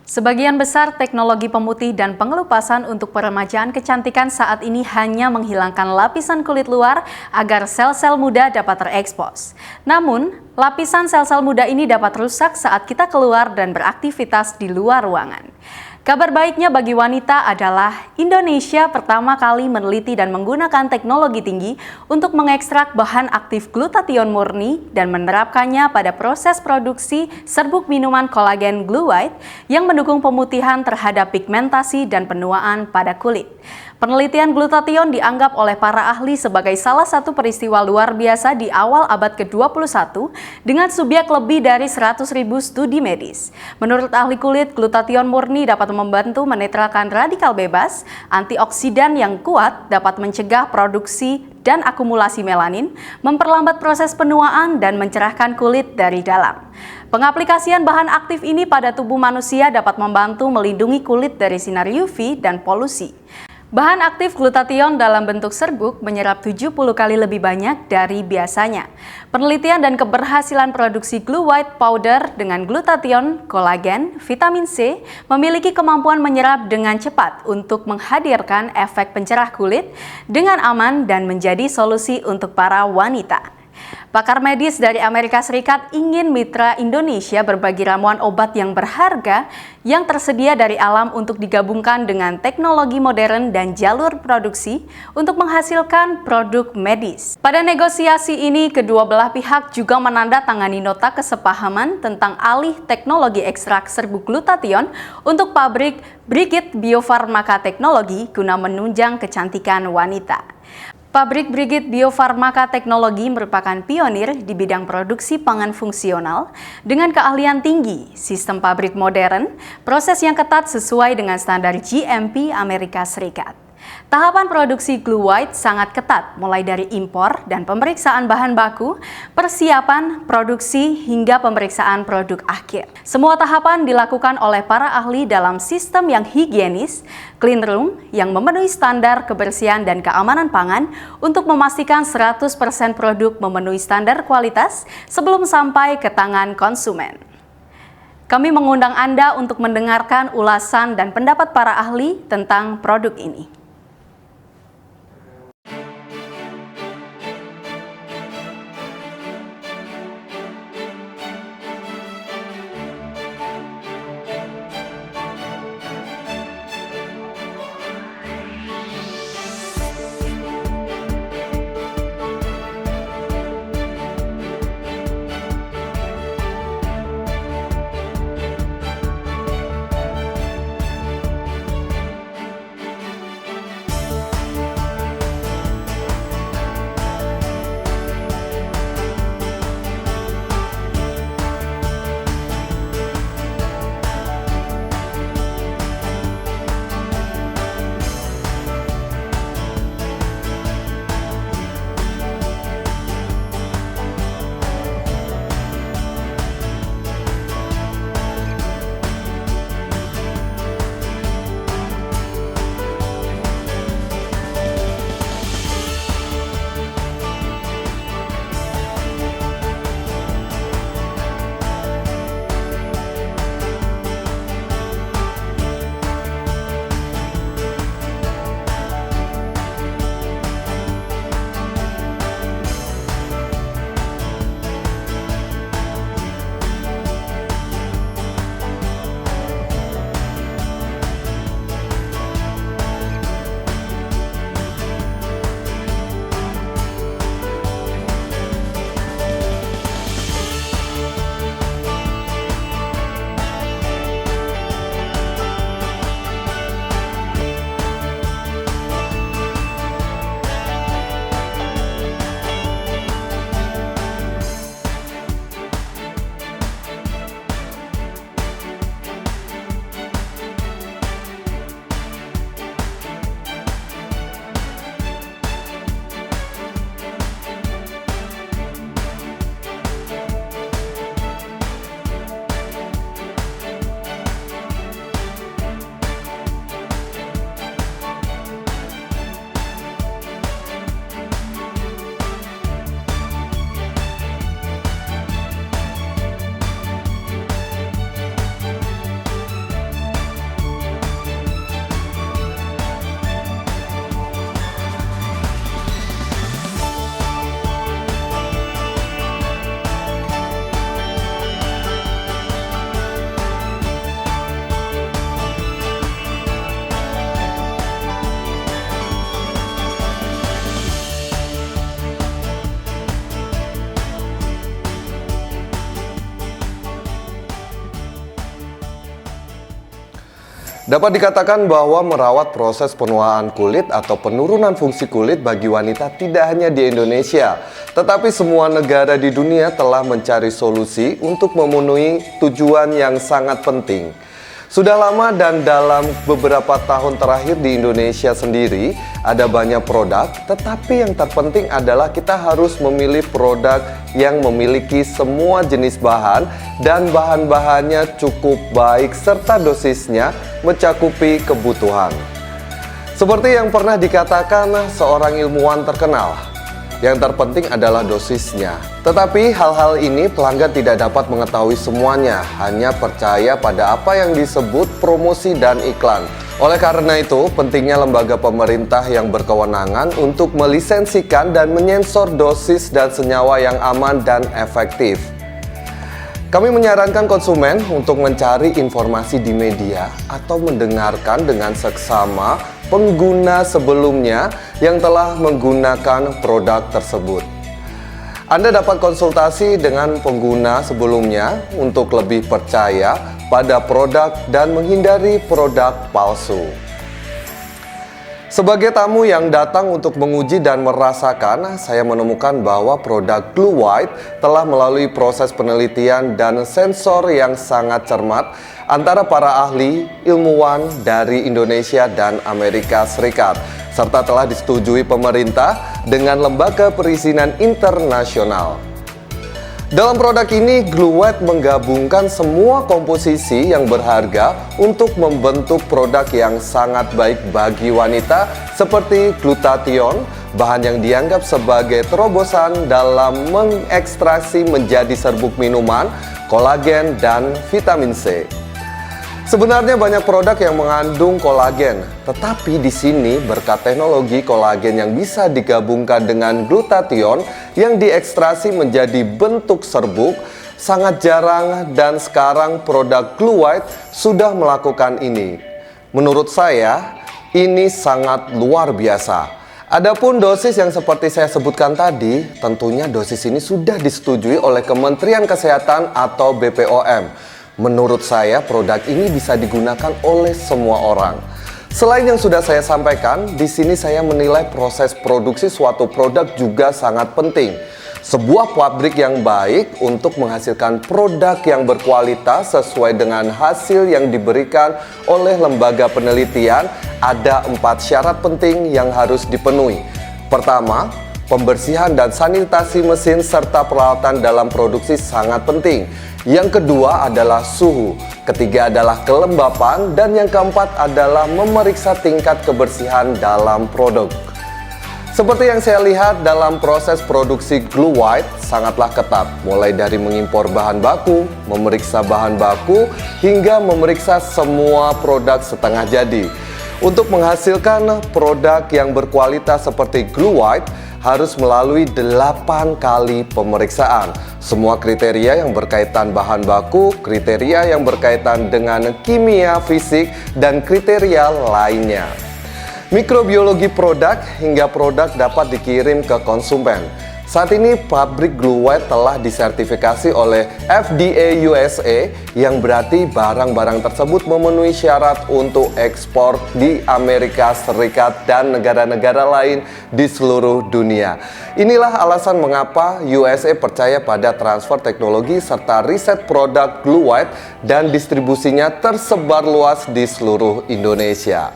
Sebagian besar teknologi pemutih dan pengelupasan untuk peremajaan kecantikan saat ini hanya menghilangkan lapisan kulit luar agar sel-sel muda dapat terekspos. Namun, lapisan sel-sel muda ini dapat rusak saat kita keluar dan beraktivitas di luar ruangan. Kabar baiknya bagi wanita adalah Indonesia pertama kali meneliti dan menggunakan teknologi tinggi untuk mengekstrak bahan aktif glutathione murni dan menerapkannya pada proses produksi serbuk minuman kolagen Glue White yang mendukung pemutihan terhadap pigmentasi dan penuaan pada kulit. Penelitian glutathione dianggap oleh para ahli sebagai salah satu peristiwa luar biasa di awal abad ke-21 dengan subjek lebih dari 100.000 studi medis. Menurut ahli kulit, glutathione murni dapat membantu menetralkan radikal bebas, antioksidan yang kuat dapat mencegah produksi dan akumulasi melanin, memperlambat proses penuaan dan mencerahkan kulit dari dalam. Pengaplikasian bahan aktif ini pada tubuh manusia dapat membantu melindungi kulit dari sinar UV dan polusi. Bahan aktif glutathione dalam bentuk serbuk menyerap 70 kali lebih banyak dari biasanya. Penelitian dan keberhasilan produksi Glue White Powder dengan glutathione, kolagen, vitamin C memiliki kemampuan menyerap dengan cepat untuk menghadirkan efek pencerah kulit dengan aman dan menjadi solusi untuk para wanita. Pakar medis dari Amerika Serikat ingin mitra Indonesia berbagi ramuan obat yang berharga yang tersedia dari alam untuk digabungkan dengan teknologi modern dan jalur produksi untuk menghasilkan produk medis. Pada negosiasi ini, kedua belah pihak juga menandatangani nota kesepahaman tentang alih teknologi ekstrak serbuk glutathione untuk pabrik Brigit Biofarmaka Teknologi guna menunjang kecantikan wanita. Pabrik Brigit Biofarmaka Teknologi merupakan pionir di bidang produksi pangan fungsional dengan keahlian tinggi, sistem pabrik modern, proses yang ketat sesuai dengan standar GMP Amerika Serikat. Tahapan produksi Glue White sangat ketat, mulai dari impor dan pemeriksaan bahan baku, persiapan, produksi, hingga pemeriksaan produk akhir. Semua tahapan dilakukan oleh para ahli dalam sistem yang higienis, clean room, yang memenuhi standar kebersihan dan keamanan pangan untuk memastikan 100% produk memenuhi standar kualitas sebelum sampai ke tangan konsumen. Kami mengundang Anda untuk mendengarkan ulasan dan pendapat para ahli tentang produk ini. Dapat dikatakan bahwa merawat proses penuaan kulit atau penurunan fungsi kulit bagi wanita tidak hanya di Indonesia, tetapi semua negara di dunia telah mencari solusi untuk memenuhi tujuan yang sangat penting. Sudah lama dan dalam beberapa tahun terakhir di Indonesia sendiri ada banyak produk, tetapi yang terpenting adalah kita harus memilih produk yang memiliki semua jenis bahan dan bahan-bahannya cukup baik serta dosisnya mencakupi kebutuhan. Seperti yang pernah dikatakan seorang ilmuwan terkenal, yang terpenting adalah dosisnya. Tetapi hal-hal ini pelanggan tidak dapat mengetahui semuanya, hanya percaya pada apa yang disebut promosi dan iklan. Oleh karena itu, pentingnya lembaga pemerintah yang berkewenangan untuk melisensikan dan menyensor dosis dan senyawa yang aman dan efektif. Kami menyarankan konsumen untuk mencari informasi di media atau mendengarkan dengan seksama pengguna sebelumnya yang telah menggunakan produk tersebut. Anda dapat konsultasi dengan pengguna sebelumnya untuk lebih percaya pada produk dan menghindari produk palsu. Sebagai tamu yang datang untuk menguji dan merasakan, saya menemukan bahwa produk Glue White telah melalui proses penelitian dan sensor yang sangat cermat antara para ahli ilmuwan dari Indonesia dan Amerika Serikat, serta telah disetujui pemerintah dengan lembaga perizinan internasional. Dalam produk ini, Glue White menggabungkan semua komposisi yang berharga untuk membentuk produk yang sangat baik bagi wanita seperti glutathione, bahan yang dianggap sebagai terobosan dalam mengekstraksi menjadi serbuk minuman, kolagen, dan vitamin C. Sebenarnya banyak produk yang mengandung kolagen, tetapi di sini berkat teknologi kolagen yang bisa digabungkan dengan glutathione yang diekstraksi menjadi bentuk serbuk, sangat jarang dan sekarang produk Glue White sudah melakukan ini. Menurut saya, ini sangat luar biasa. Adapun dosis yang seperti saya sebutkan tadi, tentunya dosis ini sudah disetujui oleh Kementerian Kesehatan atau BPOM. Menurut saya, produk ini bisa digunakan oleh semua orang. Selain yang sudah saya sampaikan, di sini saya menilai proses produksi suatu produk juga sangat penting. Sebuah pabrik yang baik untuk menghasilkan produk yang berkualitas sesuai dengan hasil yang diberikan oleh lembaga penelitian, ada 4 syarat penting yang harus dipenuhi. Pertama, pembersihan dan sanitasi mesin serta peralatan dalam produksi sangat penting. Yang kedua adalah suhu, ketiga adalah kelembapan, dan yang keempat adalah memeriksa tingkat kebersihan dalam produk. Seperti yang saya lihat dalam proses produksi Glue White sangatlah ketat, mulai dari mengimpor bahan baku, memeriksa bahan baku, hingga memeriksa semua produk setengah jadi. Untuk menghasilkan produk yang berkualitas seperti Glue White, harus melalui 8 kali pemeriksaan. Semua kriteria yang berkaitan bahan baku, kriteria yang berkaitan dengan kimia, fisik, dan kriteria lainnya. Mikrobiologi produk hingga produk dapat dikirim ke konsumen. Saat ini pabrik Glue White telah disertifikasi oleh FDA USA, yang berarti barang-barang tersebut memenuhi syarat untuk ekspor di Amerika Serikat dan negara-negara lain di seluruh dunia. Inilah alasan mengapa USA percaya pada transfer teknologi serta riset produk Glue White dan distribusinya tersebar luas di seluruh Indonesia.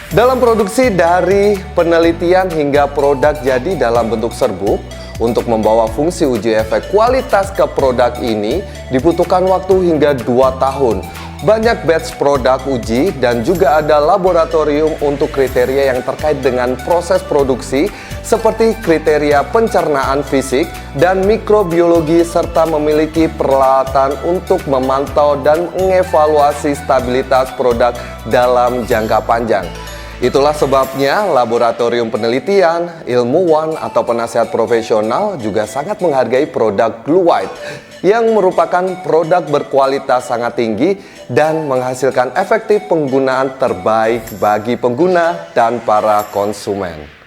Dalam produksi dari penelitian hingga produk jadi dalam bentuk serbuk, untuk membawa fungsi uji efek kualitas ke produk ini dibutuhkan waktu hingga 2 tahun. Banyak batch produk uji dan juga ada laboratorium untuk kriteria yang terkait dengan proses produksi seperti kriteria pencernaan fisik dan mikrobiologi serta memiliki peralatan untuk memantau dan mengevaluasi stabilitas produk dalam jangka panjang. Itulah sebabnya laboratorium penelitian, ilmuwan, atau penasihat profesional juga sangat menghargai produk Glue White yang merupakan produk berkualitas sangat tinggi dan menghasilkan efektif penggunaan terbaik bagi pengguna dan para konsumen.